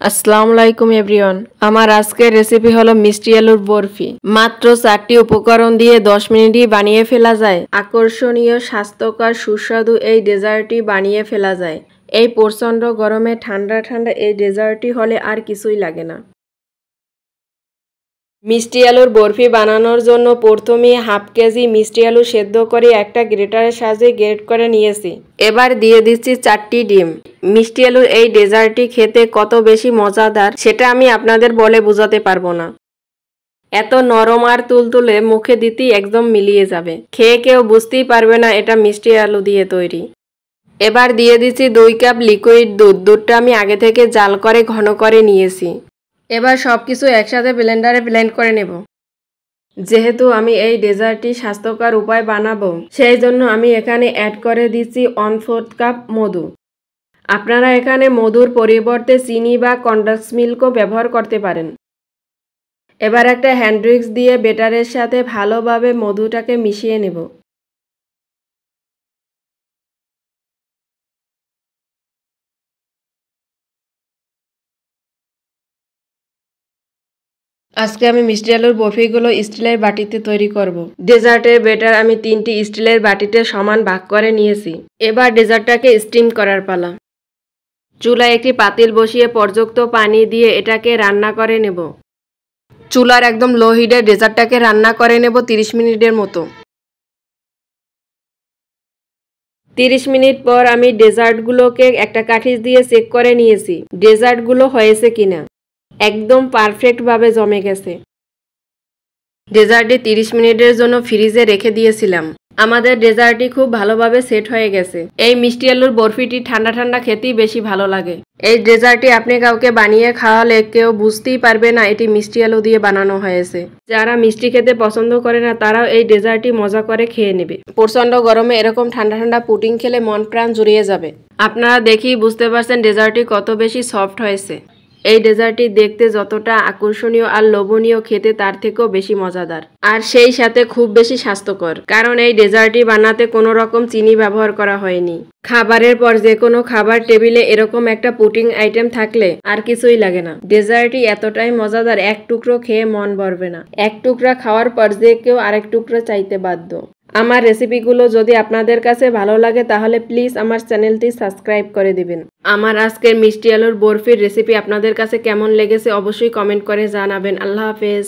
আসসালামু আলাইকুম এভরিওয়ান। আমার আজকের রেসিপি হলো মিষ্টি আলুর বরফি। মাত্র 4টি উপকরণ দিয়ে 10 মিনিটই বানিয়ে ফেলা যায় আকর্ষণীয়, স্বাস্থ্যকর, সুস্বাদু এই ডেজার্টটি বানিয়ে ফেলা যায়। এই প্রচণ্ড গরমে ঠান্ডা ঠান্ডা এই ডেজার্টটি হলে আর কিছুই লাগে না। মিষ্টি আলুর বরফি বানানোর জন্য প্রথমে হাফ কেজি মিষ্টি আলু সেদ্ধ করে একটা গ্রেটারের সাহায্যে গ্রেট করে নিয়েছি। এবার দিয়ে দিচ্ছি 4টি ডিম। মিষ্টি আলুর এই ডেজার্টটি খেতে কত বেশি মজাদার সেটা আমি আপনাদের বলে বোঝাতে পারবো না। এত নরম আর তুলতুলে, মুখে দিতেই একদম মিলিয়ে যাবে। খেয়ে কেউ বুঝতেই পারবে না এটা মিষ্টি আলু দিয়ে তৈরি। এবার দিয়ে দিচ্ছি 2 কাপ লিকুইড দুধ। দুধটা আমি আগে থেকে জাল করে ঘন করে নিয়েছি। এবার সব কিছু একসাথে ব্লেন্ডারে ব্লেন্ড করে নেব। যেহেতু আমি এই ডেজার্টটি স্বাস্থ্যকর উপায় বানাবো, সেই জন্য আমি এখানে অ্যাড করে দিচ্ছি 1/4 কাপ মধু। আপনারা এখানে মধুর পরিবর্তে চিনি বা কনডেন্স মিল্কও ব্যবহার করতে পারেন। এবার একটা হ্যান্ড উইক্স দিয়ে বেটারের সাথে ভালোভাবে মধুটাকে মিশিয়ে নেব। আজকে আমি মিষ্টি আলুর বরফিগুলো স্টিলের বাটিতে তৈরি করব। ডেজার্টের বেটার আমি 3টি স্টিলের বাটিতে সমান ভাগ করে নিয়েছি। এবার ডেজার্টটাকে স্টিম করার পালা। চুলায় একটি পাতিল বসিয়ে পর্যাপ্ত পানি দিয়ে এটাকে রান্না করে নেব। চুলার একদম লো হিটে ডেজার্টটাকে রান্না করে নেব 30 মিনিটের মতো। 30 মিনিট পর আমি ডেজার্টগুলোকে একটা কাঠি দিয়ে চেক করে নিয়েছি ডেজার্টগুলো হয়েছে কিনা। একদম পারফেক্টভাবে জমে গেছে। ডেজার্টটি 30 মিনিটের জন্য ফ্রিজে রেখে দিয়েছিলাম। আমাদের ডেজার্টটি খুব ভালোভাবে সেট হয়ে গেছে। এই মিষ্টি আলুর বরফিটি ঠান্ডা ঠান্ডা খেতেই বেশি ভালো লাগে। এই ডেজার্টটি আপনি কাউকে বানিয়ে খাওয়ালে কেউ বুঝতেই পারবে না এটি মিষ্টি আলু দিয়ে বানানো হয়েছে। যারা মিষ্টি খেতে পছন্দ করে না তারাও এই ডেজার্টটি মজা করে খেয়ে নেবে। প্রচণ্ড গরমে এরকম ঠান্ডা ঠান্ডা পুডিং খেলে মন প্রাণ জুড়িয়ে যাবে। আপনারা দেখেই বুঝতে পারছেন ডেজার্টটি কত বেশি সফট হয়েছে। এই ডেজার্টটি দেখতে যতটা আকর্ষণীয় আর লোভনীয়, খেতে তার থেকেও বেশি মজাদার, আর সেই সাথে খুব বেশি স্বাস্থ্যকর। কারণ এই ডেজার্টটি বানাতে কোনো রকম চিনি ব্যবহার করা হয়নি। খাবারের পর যে কোনো খাবার টেবিলে এরকম একটা পুডিং আইটেম থাকলে আর কিছুই লাগে না। ডেজার্টটি এতটাই মজাদার, এক টুকরো খেয়ে মন ভরবে না। এক টুকরা খাওয়ার পর যে কেউ আরেক টুকরো চাইতে বাধ্য। আমার রেসিপিগুলো যদি আপনাদের কাছে ভালো লাগে তাহলে প্লিজ আমার চ্যানেলটি সাবস্ক্রাইব করে দিবেন। আমার আজকের মিষ্টি আলুর বরফির রেসিপি আপনাদের কাছে কেমন লেগেছে অবশ্যই কমেন্ট করে জানাবেন। আল্লাহ হাফেজ।